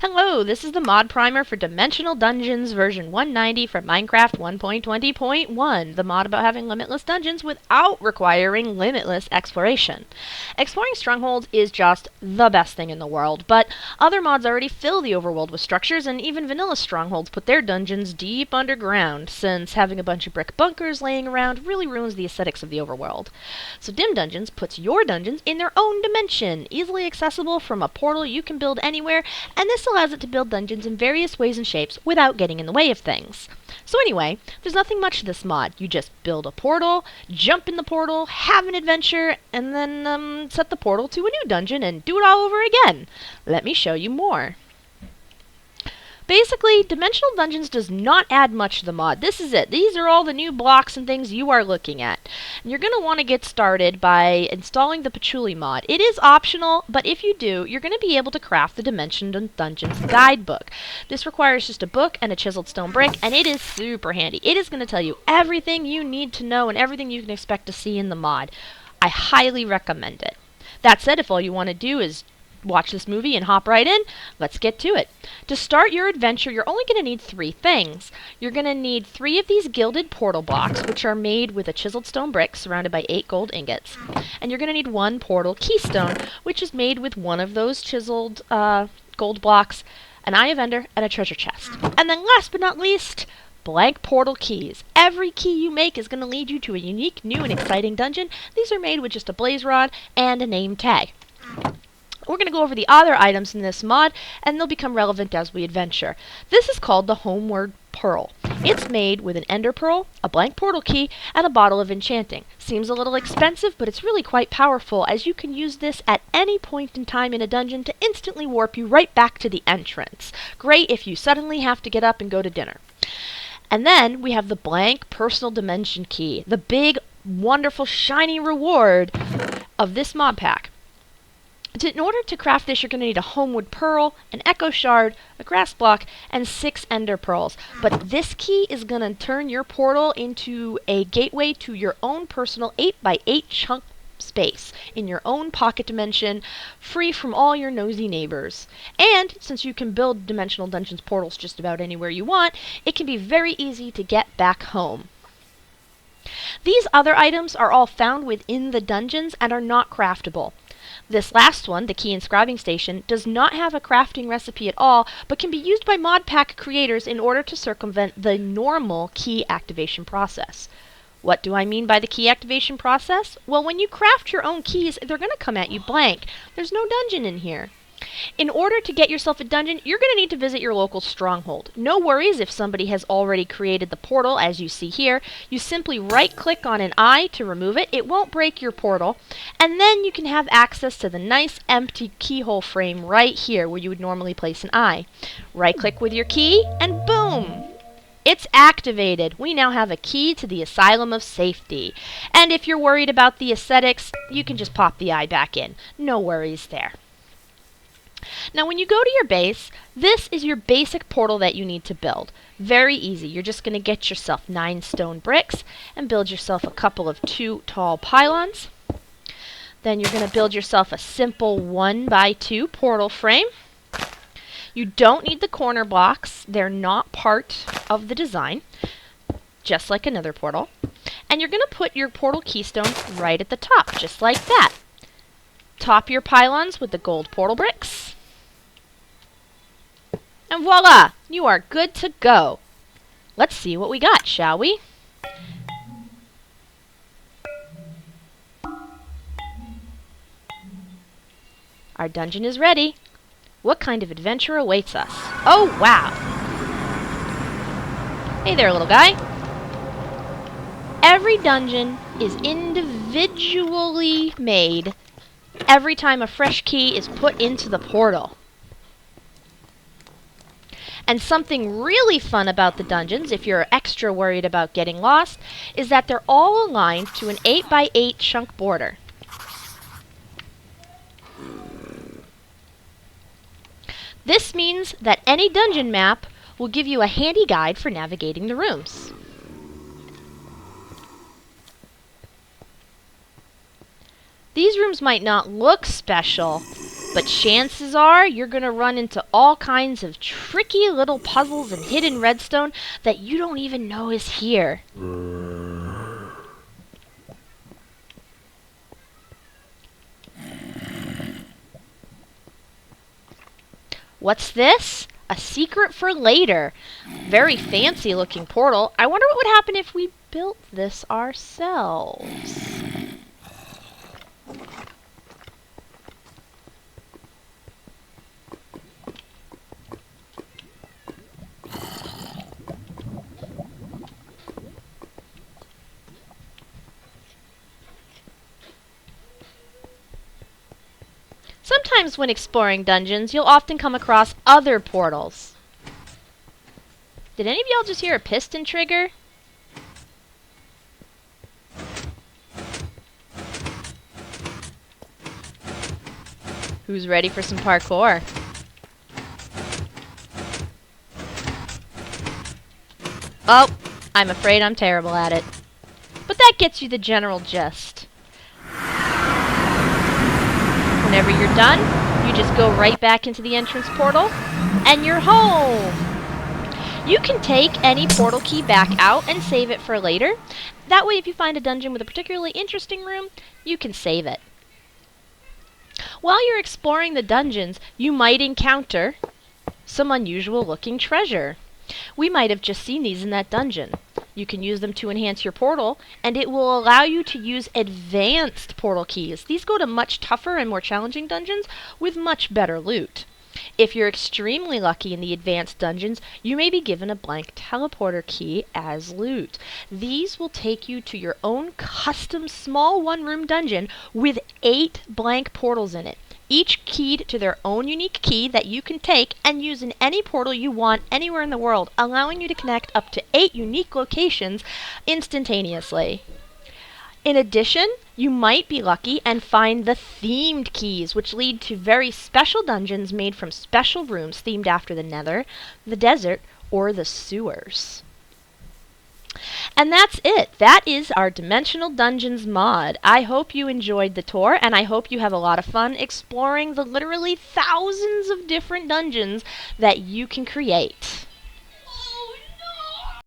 Hello, this is the mod primer for Dimensional Dungeons version 190 from Minecraft 1.20.1, the mod about having limitless dungeons without requiring limitless exploration. Exploring strongholds is just the best thing in the world, but other mods already fill the overworld with structures, and even vanilla strongholds put their dungeons deep underground, since having a bunch of brick bunkers laying around really ruins the aesthetics of the overworld. So Dim Dungeons puts your dungeons in their own dimension, easily accessible from a portal you can build anywhere, and this allows it to build dungeons in various ways and shapes without getting in the way of things. So anyway, there's nothing much to this mod. You just build a portal, jump in the portal, have an adventure, and then set the portal to a new dungeon and do it all over again. Let me show you more. Basically, Dimensional Dungeons does not add much to the mod. This is it. These are all the new blocks and things you are looking at. And you're going to want to get started by installing the Patchouli mod. It is optional, but if you do, you're going to be able to craft the Dimensional Dungeons guidebook. This requires just a book and a chiseled stone brick, and it is super handy. It is going to tell you everything you need to know and everything you can expect to see in the mod. I highly recommend it. That said, if all you want to do is watch this movie and hop right in, let's get to it. To start your adventure, you're only going to need 3 things. You're going to need 3 of these gilded portal blocks, which are made with a chiseled stone brick surrounded by 8 gold ingots. And you're going to need 1 portal keystone, which is made with one of those chiseled gold blocks, an eye of ender, and a treasure chest. And then last but not least, blank portal keys. Every key you make is going to lead you to a unique, new, and exciting dungeon. These are made with just a blaze rod and a name tag. We're going to go over the other items in this mod, and they'll become relevant as we adventure. This is called the Homeward Pearl. It's made with an ender pearl, a blank portal key, and a bottle of enchanting. Seems a little expensive, but it's really quite powerful, as you can use this at any point in time in a dungeon to instantly warp you right back to the entrance. Great if you suddenly have to get up and go to dinner. And then we have the blank personal dimension key, the big, wonderful, shiny reward of this mod pack. In order to craft this, you're going to need a Homeward Pearl, an Echo Shard, a Grass Block, and 6 Ender Pearls. But this key is going to turn your portal into a gateway to your own personal 8x8 chunk space in your own pocket dimension, free from all your nosy neighbors. And since you can build Dimensional Dungeons portals just about anywhere you want, it can be very easy to get back home. These other items are all found within the dungeons and are not craftable. This last one, the key inscribing station, does not have a crafting recipe at all, but can be used by mod pack creators in order to circumvent the normal key activation process. What do I mean by the key activation process? Well, when you craft your own keys, they're going to come at you blank. There's no dungeon in here. In order to get yourself a dungeon, you're going to need to visit your local stronghold. No worries if somebody has already created the portal, as you see here. You simply right-click on an eye to remove it. It won't break your portal. And then you can have access to the nice empty keyhole frame right here where you would normally place an eye. Right-click with your key, and boom! It's activated. We now have a key to the Asylum of Safety. And if you're worried about the aesthetics, you can just pop the eye back in. No worries there. Now when you go to your base, this is your basic portal that you need to build. Very easy. You're just going to get yourself 9 stone bricks and build yourself a couple of 2 tall pylons. Then you're going to build yourself a simple 1x2 portal frame. You don't need the corner blocks. They're not part of the design, just like another portal. And you're going to put your portal keystone right at the top, just like that. Top your pylons with the gold portal bricks. And voila! You are good to go. Let's see what we got, shall we? Our dungeon is ready. What kind of adventure awaits us? Oh, wow! Hey there, little guy. Every dungeon is individually made every time a fresh key is put into the portal. And something really fun about the dungeons, if you're extra worried about getting lost, is that they're all aligned to an 8x8 chunk border. This means that any dungeon map will give you a handy guide for navigating the rooms. These rooms might not look special, But chances are you're going to run into all kinds of tricky little puzzles and hidden redstone that you don't even know is here. What's this? A secret for later. Very fancy looking portal. I wonder what would happen if we built this ourselves. Sometimes when exploring dungeons, you'll often come across other portals. Did any of y'all just hear a piston trigger? Who's ready for some parkour? Oh, I'm afraid I'm terrible at it. But that gets you the general gist. Whenever you're done, you just go right back into the entrance portal, and you're home! You can take any portal key back out and save it for later. That way, if you find a dungeon with a particularly interesting room, you can save it. While you're exploring the dungeons, you might encounter some unusual looking treasure. We might have just seen these in that dungeon. You can use them to enhance your portal, and it will allow you to use advanced portal keys. These go to much tougher and more challenging dungeons with much better loot. If you're extremely lucky in the advanced dungeons, you may be given a blank teleporter key as loot. These will take you to your own custom small one-room dungeon with 8 blank portals in it, each keyed to their own unique key that you can take and use in any portal you want anywhere in the world, allowing you to connect up to 8 unique locations instantaneously. In addition, you might be lucky and find the themed keys, which lead to very special dungeons made from special rooms themed after the Nether, the desert, or the sewers. And that's it. That is our Dimensional Dungeons mod. I hope you enjoyed the tour, and I hope you have a lot of fun exploring the literally thousands of different dungeons that you can create.